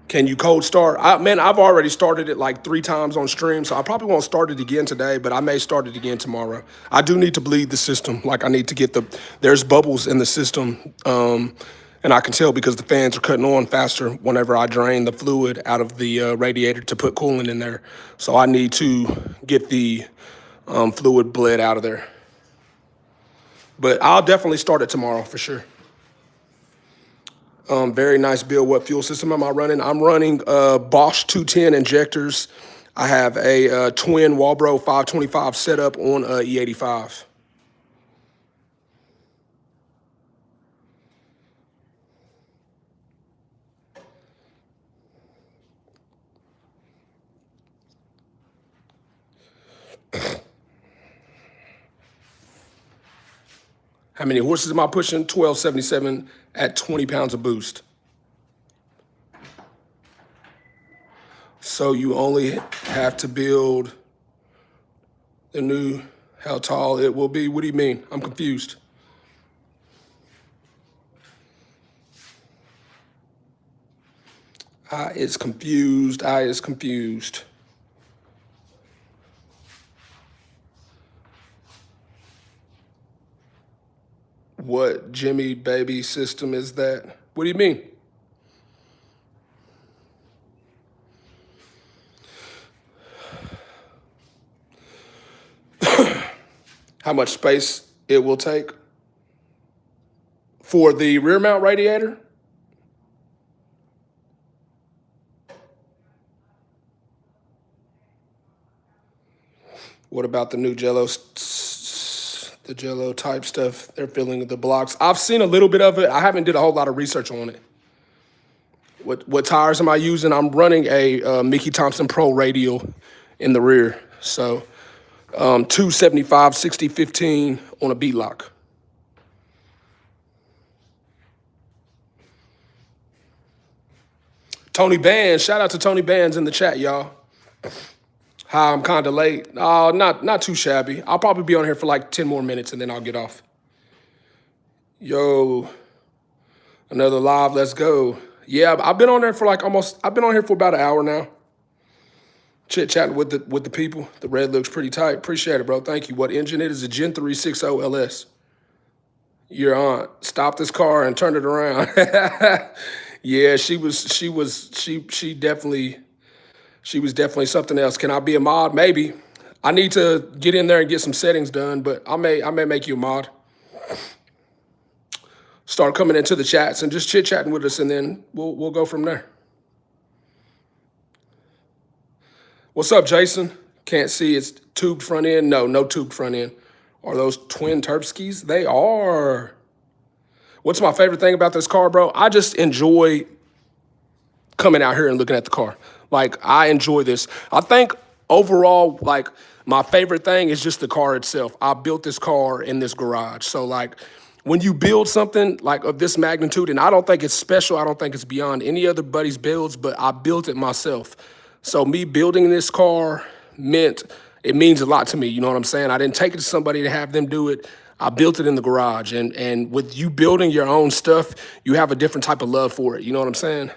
Can you cold start? I've already started it like 3 times on stream, so I probably won't start it again today, but I may start it again tomorrow. I do need to bleed the system. Like, I need to get there's bubbles in the system, and I can tell because the fans are cutting on faster whenever I drain the fluid out of the radiator to put coolant in there. So I need to get the fluid bled out of there. But I'll definitely start it tomorrow for sure. Very nice build. What fuel system am I running? I'm running Bosch 210 injectors. I have a twin Walbro 525 setup on E85. How many horses am I pushing? 1277 at 20 pounds of boost. So you only have to build the new, how tall it will be. What do you mean? I'm confused. I is confused. What Jimmy baby system is that? What do you mean? How much space it will take for the rear mount radiator? What about the new Jello type stuff? They're filling the blocks. I've seen a little bit of it. I haven't did a whole lot of research on it. What tires am I using? I'm running a Mickey Thompson Pro radial in the rear. So 275 60/15 on a B-lock. Tony Bands, shout out to Tony Bands in the chat, y'all. Hi, I'm kind of late. Not too shabby. I'll probably be on here for like 10 more minutes and then I'll get off. Yo, another live, let's go. Yeah, I've been on there for I've been on here for about an hour now. Chit-chatting with the people. The red looks pretty tight. Appreciate it, bro. Thank you. What engine it is? A Gen 360 LS. Your aunt stopped this car and turned it around. Yeah, she was definitely something else. Can I be a mod? Maybe. I need to get in there and get some settings done, but I may make you a mod. Start coming into the chats and just chit-chatting with us, and then we'll go from there. What's up, Jason? Can't see. It's tubed front end. No tubed front end. Are those twin Terpskis? They are. What's my favorite thing about this car, bro? I just enjoy coming out here and looking at the car. Like, I enjoy this. I think overall, like, my favorite thing is just the car itself. I built this car in this garage. So, like, when you build something like of this magnitude, and I don't think it's special, I don't think it's beyond any other buddy's builds, but I built it myself. So me building this car means a lot to me. You know what I'm saying? I didn't take it to somebody to have them do it. I built it in the garage. And with you building your own stuff, you have a different type of love for it. You know what I'm saying?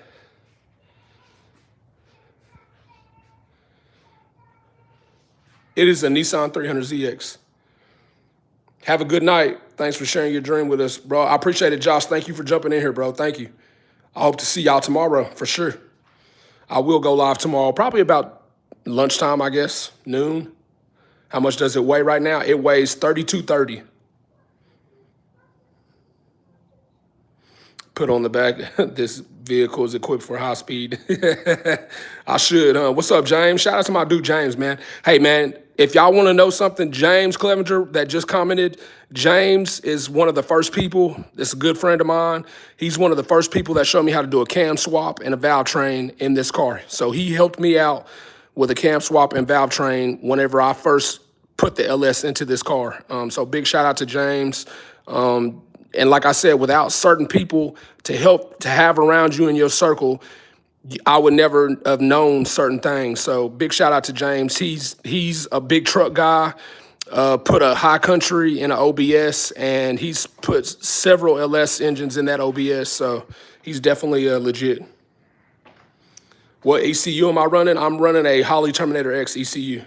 It is a Nissan 300ZX. Have a good night. Thanks for sharing your dream with us, bro. I appreciate it, Josh. Thank you for jumping in here, bro. Thank you. I hope to see y'all tomorrow for sure. I will go live tomorrow, probably about lunchtime, I guess, noon. How much does it weigh right now? It weighs 3230. Put on the back, this vehicle is equipped for high speed. I should, huh? What's up, James? Shout out to my dude, James, man. Hey, man, if y'all want to know something, James Clevenger that just commented, James is one of the first people, it's a good friend of mine. He's one of the first people that showed me how to do a cam swap and a valve train in this car. So he helped me out with a cam swap and valve train whenever I first put the LS into this car. So big shout out to James. And like I said, without certain people to help to have around you in your circle, I would never have known certain things. So big shout out to James. He's a big truck guy, put a high country in an OBS, and he's put several LS engines in that OBS. So he's definitely legit. What ECU am I running? I'm running a Holley Terminator X ECU.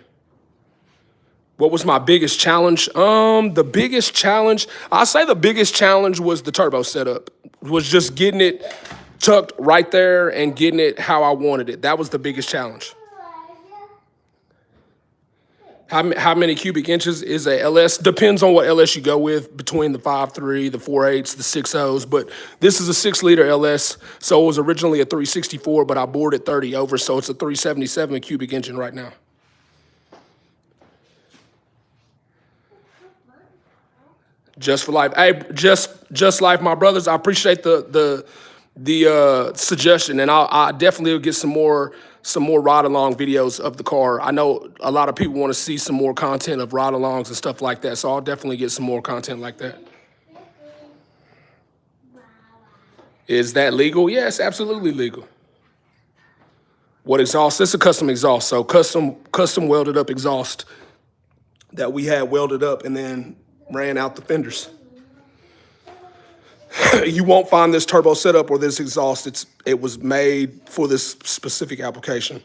What was my biggest challenge? The biggest challenge, I say the biggest challenge was the turbo setup, was just getting it tucked right there and getting it how I wanted it. That was the biggest challenge. How many cubic inches is a LS? Depends on what LS you go with, between the 5.3, the 4.8s, the 6.0s, but this is a 6-liter LS, so it was originally a 364, but I bored it 30 over, so it's a 377 cubic engine right now. Just for life. Hey, just life, my brothers. I appreciate the suggestion, and I definitely will get some more ride along videos of the car. I know a lot of people want to see some more content of ride alongs and stuff like that, so I'll definitely get some more content like that. Is that legal? Yes, absolutely legal. What exhaust? It's a custom exhaust, so custom welded up exhaust that we had welded up and then ran out the fenders. You won't find this turbo setup or this exhaust. It was made for this specific application.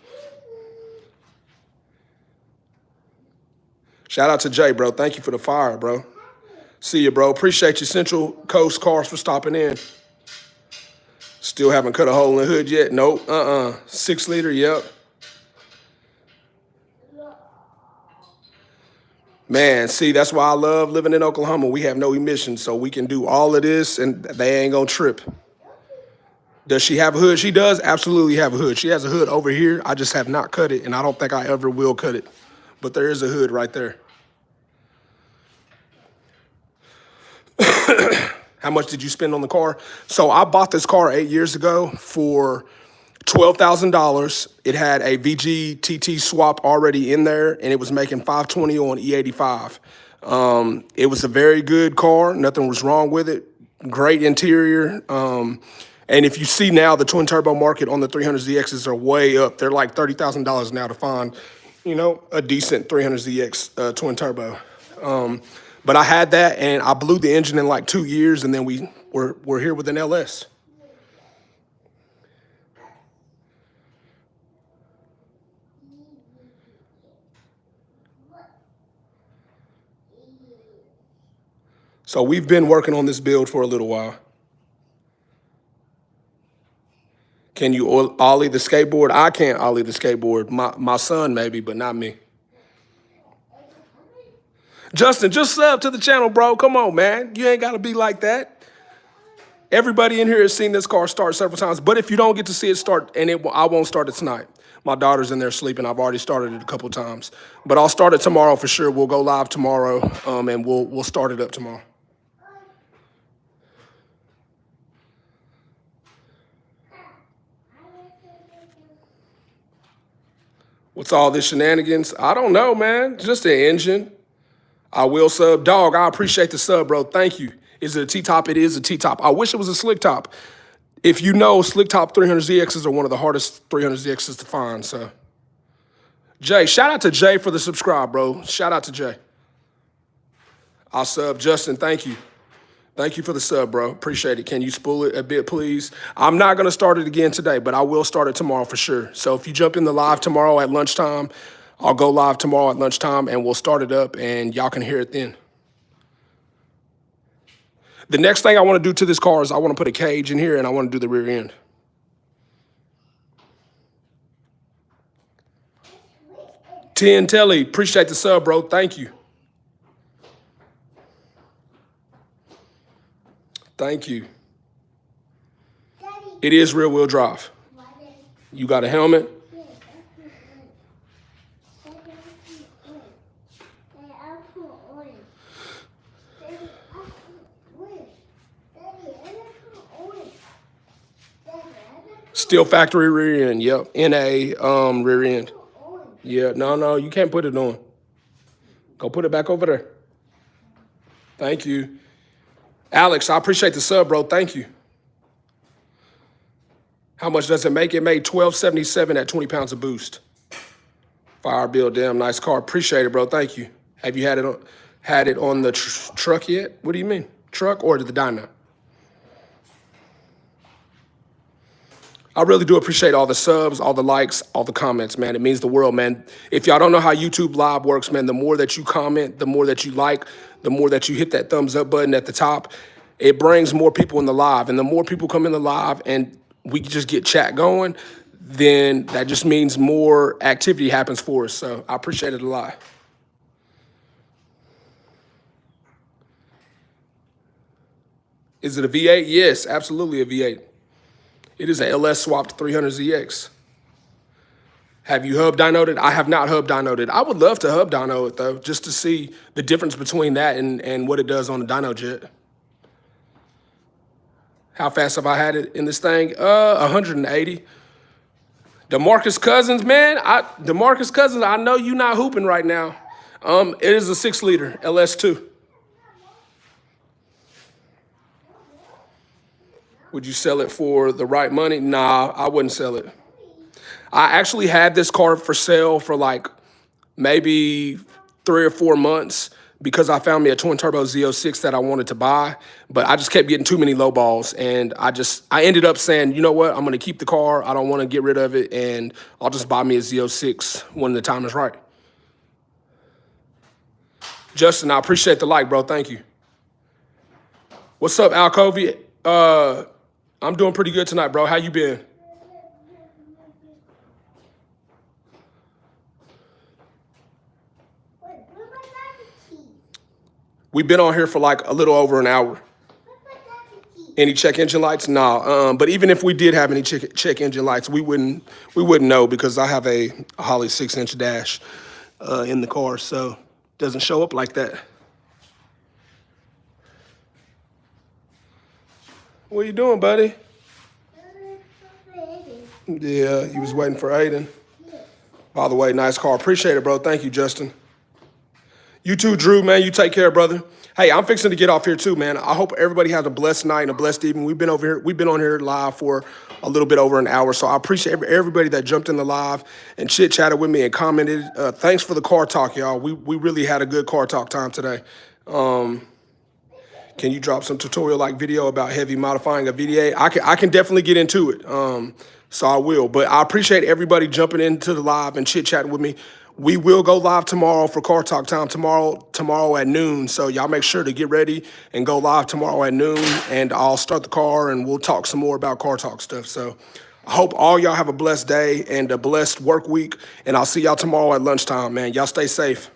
Shout out to Jay, bro. Thank you for the fire, bro. See you, bro. Appreciate you, Central Coast Cars, for stopping in. Still haven't cut a hole in the hood yet. Nope. 6-liter, yep. Man, see, that's why I love living in Oklahoma. We have no emissions, so we can do all of this, and they ain't gonna trip. Does she have a hood? She does absolutely have a hood. She has a hood over here. I just have not cut it, and I don't think I ever will cut it. But there is a hood right there. How much did you spend on the car? So I bought this car 8 years ago for $12,000. It had a VG-TT swap already in there, and it was making 520 on E85. It was a very good car. Nothing was wrong with it. Great interior. And if you see now, the twin turbo market on the 300ZXs are way up. They're like $30,000 now to find, a decent 300ZX twin turbo. But I had that, and I blew the engine in like 2 years, and then we're here with an LS. So we've been working on this build for a little while. Can you ollie the skateboard? I can't ollie the skateboard. My son maybe, but not me. Justin, just sub to the channel, bro. Come on, man. You ain't got to be like that. Everybody in here has seen this car start several times, but if you don't get to see it start, and I won't start it tonight. My daughter's in there sleeping. I've already started it a couple times, but I'll start it tomorrow for sure. We'll go live tomorrow, and we'll start it up tomorrow. What's all this shenanigans? I don't know, man. Just the engine. I will sub. Dog, I appreciate the sub, bro. Thank you. Is it a T-top? It is a T-top. I wish it was a slick top. If you know, slick top 300ZXs are one of the hardest 300ZXs to find, so. Jay, shout out to Jay for the subscribe, bro. Shout out to Jay. I'll sub. Justin, thank you. Thank you for the sub, bro. Appreciate it. Can you spool it a bit, please? I'm not going to start it again today, but I will start it tomorrow for sure. So if you jump in the live tomorrow at lunchtime, I'll go live tomorrow at lunchtime and we'll start it up and y'all can hear it then. The next thing I want to do to this car is I want to put a cage in here and I want to do the rear end. Ten Telly, appreciate the sub, bro. Thank you. Thank you. It is rear wheel drive. You got a helmet? Still factory rear end. Yep. NA rear end. Yeah. No, you can't put it on. Go put it back over there. Thank you. Alex, I appreciate the sub, bro. Thank you. How much does it make? It made $12.77 at 20 pounds of boost. Fire bill, damn nice car. Appreciate it, bro. Thank you. Have you had it on the truck yet? What do you mean? Truck or the dyno? I really do appreciate all the subs, all the likes, all the comments, man. It means the world, man. If y'all don't know how YouTube Live works, man, the more that you comment, the more that you like, the more that you hit that thumbs up button at the top, it brings more people in the live. And the more people come in the live and we just get chat going, then that just means more activity happens for us. So I appreciate it a lot. Is it a V8? Yes, absolutely a V8. It is an LS swapped 300ZX. Have you hub dynoed it? I have not hub dynoed it. I would love to hub dyno it, though, just to see the difference between that and what it does on the dyno jet. How fast have I had it in this thing? 180. DeMarcus Cousins, man. DeMarcus Cousins, I know you not hooping right now. It is a 6-liter LS2. Would you sell it for the right money? Nah, I wouldn't sell it. I actually had this car for sale for like maybe 3 or 4 months because I found me a twin turbo Z06 that I wanted to buy, but I just kept getting too many low balls, and I ended up saying, you know what, I'm gonna keep the car. I don't want to get rid of it, and I'll just buy me a Z06 when the time is right. Justin, I appreciate the like, bro. Thank you. What's up, Alcovey? I'm doing pretty good tonight, bro. How you been? We've been on here for like a little over an hour. Any check engine lights? Nah. But even if we did have any check engine lights, we wouldn't know because I have a Holley 6-inch dash in the car, so it doesn't show up like that. What are you doing, buddy? Yeah, you was waiting for Aiden. By the way, nice car. Appreciate it, bro. Thank you, Justin. You too, Drew, man. You take care, brother. Hey, I'm fixing to get off here too, man. I hope everybody has a blessed night and a blessed evening. We've been on here live for a little bit over an hour, so I appreciate everybody that jumped in the live and chit-chatted with me and commented. Thanks for the car talk, y'all. We really had a good car talk time today. Can you drop some tutorial-like video about heavy modifying a VDA? I can definitely get into it, so I will. But I appreciate everybody jumping into the live and chit-chatting with me. We will go live tomorrow for Car Talk time, tomorrow at noon. So y'all make sure to get ready and go live tomorrow at noon, and I'll start the car and we'll talk some more about Car Talk stuff. So I hope all y'all have a blessed day and a blessed work week, and I'll see y'all tomorrow at lunchtime, man. Y'all stay safe.